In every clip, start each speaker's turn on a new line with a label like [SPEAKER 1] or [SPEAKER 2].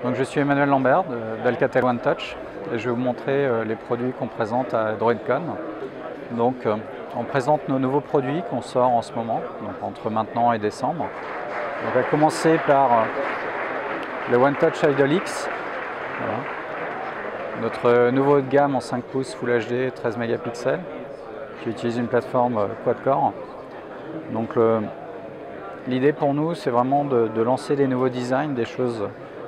[SPEAKER 1] Donc, je suis Emmanuel Lambert d'Alcatel One Touch et je vais vous montrer les produits qu'on présente à DroidCon. Donc, on présente nos nouveaux produits qu'on sort en ce moment, donc entre maintenant et décembre. On va commencer par le One Touch Idol X, voilà. Notre nouveau haut de gamme en 5 pouces Full HD 13 mégapixels qui utilise une plateforme quad-core. Donc l'idée pour nous, c'est vraiment de lancer des nouveaux designs, des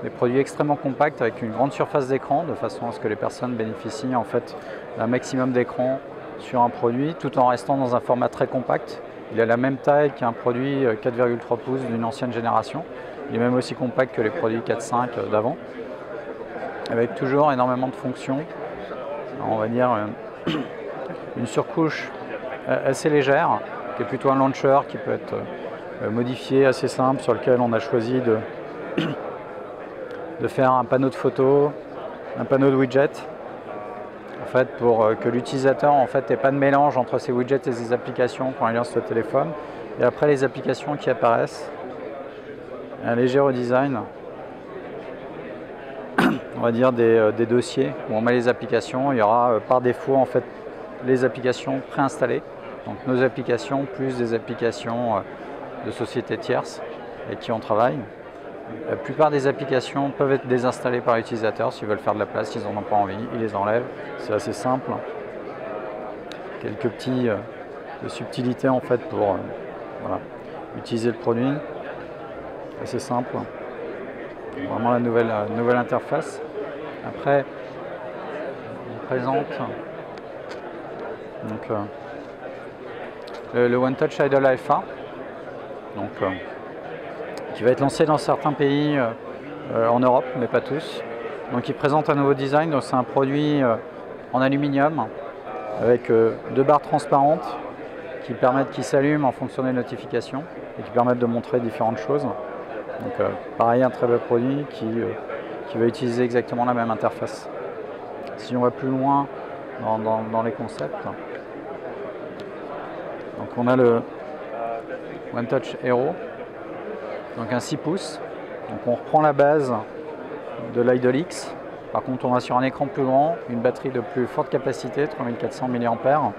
[SPEAKER 1] produits extrêmement compacts avec une grande surface d'écran, de façon à ce que les personnes bénéficient en fait d'un maximum d'écran sur un produit, tout en restant dans un format très compact. Il a la même taille qu'un produit 4,3 pouces d'une ancienne génération. Il est même aussi compact que les produits 4.5 d'avant, avec toujours énormément de fonctions. On va dire une surcouche assez légère, qui est plutôt un launcher qui peut être modifié, assez simple, sur lequel on a choisi de faire un panneau de photos, un panneau de widgets, en fait, pour que l'utilisateur n'ait pas de mélange entre ses widgets et ses applications quand il lance le téléphone. Et après, les applications qui apparaissent, un léger redesign, on va dire des dossiers où on met les applications. Il y aura par défaut en fait les applications préinstallées, donc nos applications plus des applications de sociétés tierces avec qui on travaille. La plupart des applications peuvent être désinstallées par l'utilisateur s'ils veulent faire de la place, s'ils n'en ont pas envie, ils les enlèvent. C'est assez simple. Quelques petits subtilités en fait pour voilà, utiliser le produit. Assez simple. Vraiment la nouvelle interface. Après, on présente donc, le One Touch Idol Alpha, donc, qui va être lancé dans certains pays en Europe, mais pas tous. Donc il présente un nouveau design. Donc c'est un produit en aluminium avec deux barres transparentes qui s'allument en fonction des notifications et qui permettent de montrer différentes choses. Donc pareil, un très beau produit qui va utiliser exactement la même interface. Si on va plus loin dans les concepts, donc on a le One Touch Hero, donc un 6 pouces. Donc on reprend la base de l'Idol X. Par contre, on va sur un écran plus grand, une batterie de plus forte capacité, 3400 mAh,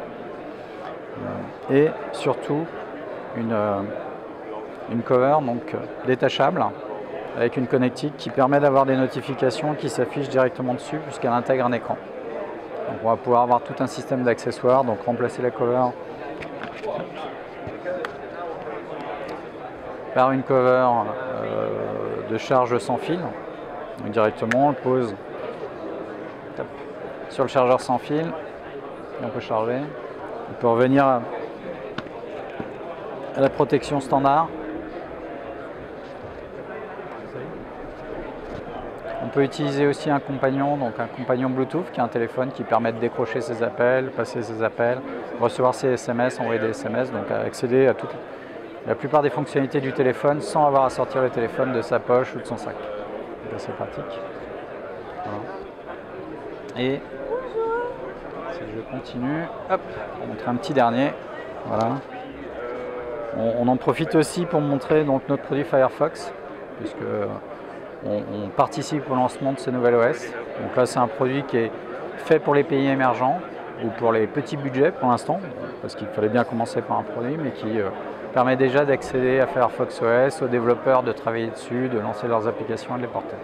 [SPEAKER 1] et surtout une cover donc détachable avec une connectique qui permet d'avoir des notifications qui s'affichent directement dessus puisqu'elle intègre un écran. Donc on va pouvoir avoir tout un système d'accessoires, donc remplacer la cover par une cover de charge sans fil. Donc directement on le pose sur le chargeur sans fil et on peut charger. On peut revenir à la protection standard. On peut utiliser aussi un compagnon, donc un compagnon Bluetooth qui est un téléphone qui permet de décrocher ses appels, passer ses appels, recevoir ses SMS, envoyer des SMS, donc accéder à la plupart des fonctionnalités du téléphone sans avoir à sortir le téléphone de sa poche ou de son sac. C'est assez pratique. Voilà. Et si je continue, hop, on va montrer un petit dernier. Voilà. On en profite aussi pour montrer donc notre produit Firefox, puisque on participe au lancement de ce nouvel OS. Donc là, c'est un produit qui est fait pour les pays émergents ou pour les petits budgets pour l'instant, parce qu'il fallait bien commencer par un produit, mais qui permet déjà d'accéder à Firefox OS, aux développeurs de travailler dessus, de lancer leurs applications et de les porter.